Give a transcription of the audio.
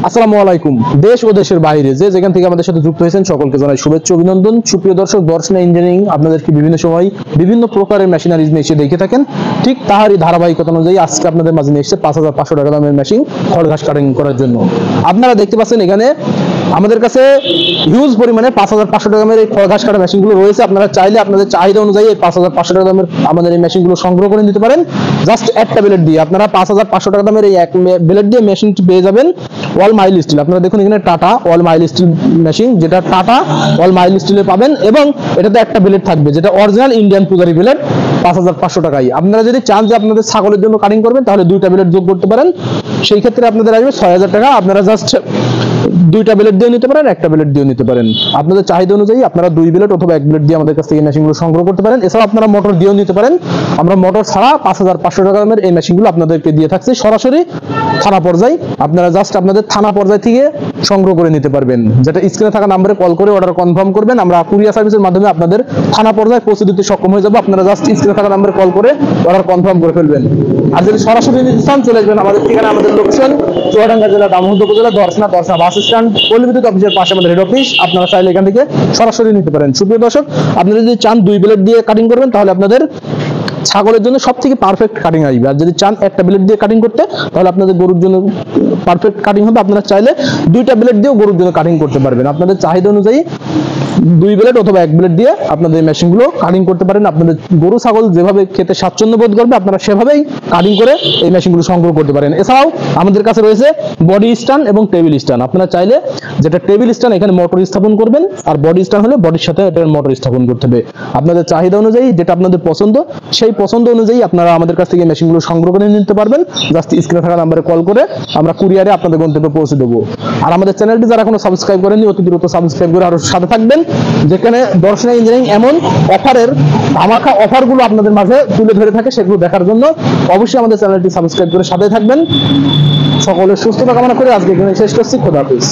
আসসালামু আলাইকুম। দেশ ও দেশের বাইরে যে যেখান থেকে আমাদের সাথে যুক্ত হয়েছেন সকলকে জানাই শুভেচ্ছা অভিনন্দন। সুপ্রিয় দর্শক, দর্শনা ইঞ্জিনিয়ারিং আপনাদেরকে বিভিন্ন সময় বিভিন্ন প্রকারের মেশিনারিজ নিয়ে এসে দেখে থাকেন। ঠিক তাহারই ধারাবাহিকতা অনুযায়ী আজকে আপনাদের মাঝে নিয়ে এসেছে 5500 টাকা দামের মেশিন খড় ঘাস কাটিং করার জন্য। আপনারা দেখতে পাচ্ছেন এখানে আমাদের কাছে হিউজ পরিমাণে 5500 টাকা দামের এই খড় ঘাস কাটা মেশিনগুলো রয়েছে। আপনারা চাইলে আপনাদের চাহিদা অনুযায়ী এই 5500 টাকা দামের আমাদের এই মেশিনগুলো সংগ্রহ করে নিতে পারেন। জাস্ট একটা ব্লেড দিয়ে আপনারা 5500 টাকা দামের এই এক ব্লেড দিয়ে মেশিনটি পেয়ে যাবেন অল মাইল স্টিল। আপনারা দেখুন এখানে Tata all mile steel machine, যেটা টাটা অল মাইল স্টিলে পাবেন, এবং এটাতে একটা ব্লেড থাকবে যেটা অরিজিনাল ইন্ডিয়ান পূজারি ব্লেড 5500 টাকায়। আপনারা যদি চান যে আপনাদের ছাগলের জন্য কাটিং করবেন তাহলে দুইটা ব্লেড যোগ করতে পারেন, সেই ক্ষেত্রে আপনাদের আসবে 6000 টাকা। আপনারা জাস্ট দুইটা ব্লেড দিয়ে নিতে পারেন, একটা ব্লেড দিয়ে নিতে পারেন। আপনাদের চাহিদা অনুযায়ী আপনারা দুই ব্লেড অথবা এক ব্লেড দিয়ে আমাদের কাছ থেকে এই মেশিনগুলো সংগ্রহ করতে পারেন। এছাড়া আপনারা মোটর দিয়েও নিতে পারেন। আমরা মোটর ছাড়া 5500 টাকা দামের এই মেশিনগুলো আপনাদেরকে দিয়ে থাকছি সরাসরি থানা পর্যায়ে। আপনারা জাস্ট আপনাদের থানা পর্যায় থেকে সংগ্রহ করে নিতে পারবেন, যেটা স্ক্রিনে থাকা নম্বরে কল করে অর্ডার কনফার্ম করবেন। আমরা কুরিয়ার সার্ভিসের মাধ্যমে আপনাদের থানা পর্যায়ে পৌঁছে দিতে সক্ষম হয়ে যাব। আপনারা জাস্ট স্ক্রিনে থাকা নম্বরে কল করে অর্ডার কনফার্ম করে ফেলবেন। আর যদি সরাসরি নিতে চান চলে আসবেন আমাদের ঠিকানা, আমাদের লোকেশন চুয়াডাঙ্গা জেলা দামোদর উপজেলা দর্শনা বাস স্ট্যান্ড পল্লী বিদ্যুৎ অফিসের পাশে আমাদের হেড অফিস। আপনারা চাইলে এখান থেকে সরাসরি নিতে পারেন। সুপ্রিয় দর্শক, আপনারা যদি চান দুই ব্লেড দিয়ে কাটিং করবেন তাহলে আপনাদের ছাগলের জন্য সব থেকে পারফেক্ট কাটিং আসবে। আর যদি চান একটা ব্লেড দিয়ে কাটিং করতে তাহলে আপনাদের গরুর জন্য পারফেক্ট কাটিং হবে। আপনারা চাইলে দুইটা ব্লেড দিয়েও গরুর জন্য কাটিং করতে পারবেন। আপনাদের চাহিদা অনুযায়ী দুই ব্লেড অথবা এক ব্লেড দিয়ে আপনাদের মেশিনগুলো কাটিং করতে পারেন। আপনাদের গরু ছাগল যেভাবে খেতে স্বাচ্ছন্দ্য বোধ করবে আপনারা সেভাবেই কাটিং করে এই মেশিনগুলো সংগ্রহ করতে পারেন। এছাড়াও আমাদের কাছে রয়েছে বডি স্ট্যান্ড এবং টেবিল স্ট্যান্ড। আপনারা চাইলে যেটা টেবিল স্ট্যান্ড এখানে মোটর স্থাপন করবেন, আর বডি স্ট্যান্ড হলে বডির সাথে এটা মোটর স্থাপন করতে হবে। আপনাদের চাহিদা অনুযায়ী যেটা আপনাদের পছন্দ সেই পছন্দ অনুযায়ী আপনারা আমাদের কাছ থেকে মেশিনগুলো সংগ্রহ করে নিতে পারবেন। জাস্ট স্ক্রিনে থাকা নম্বরে কল করে আমরা কুরিয়ারে আপনাদের গন্তব্যে পৌঁছে দেবো। আর আমাদের চ্যানেলটি যারা এখনো সাবস্ক্রাইব করেননি অতি দ্রুত সাবস্ক্রাইব করে আরো সাথে থাকবেন, যেখানে দর্শনা ইঞ্জিনিয়ারিং এমন অফারের ধামাকা অফারগুলো আপনাদের মাঝে তুলে ধরে থাকে। সেগুলো দেখার জন্য অবশ্যই আমাদের চ্যানেলটি সাবস্ক্রাইব করে সাথে থাকবেন। সকলের সুস্থতা কামনা করে আজকে এখানে শেষ করছি। খোদা হাফেজ।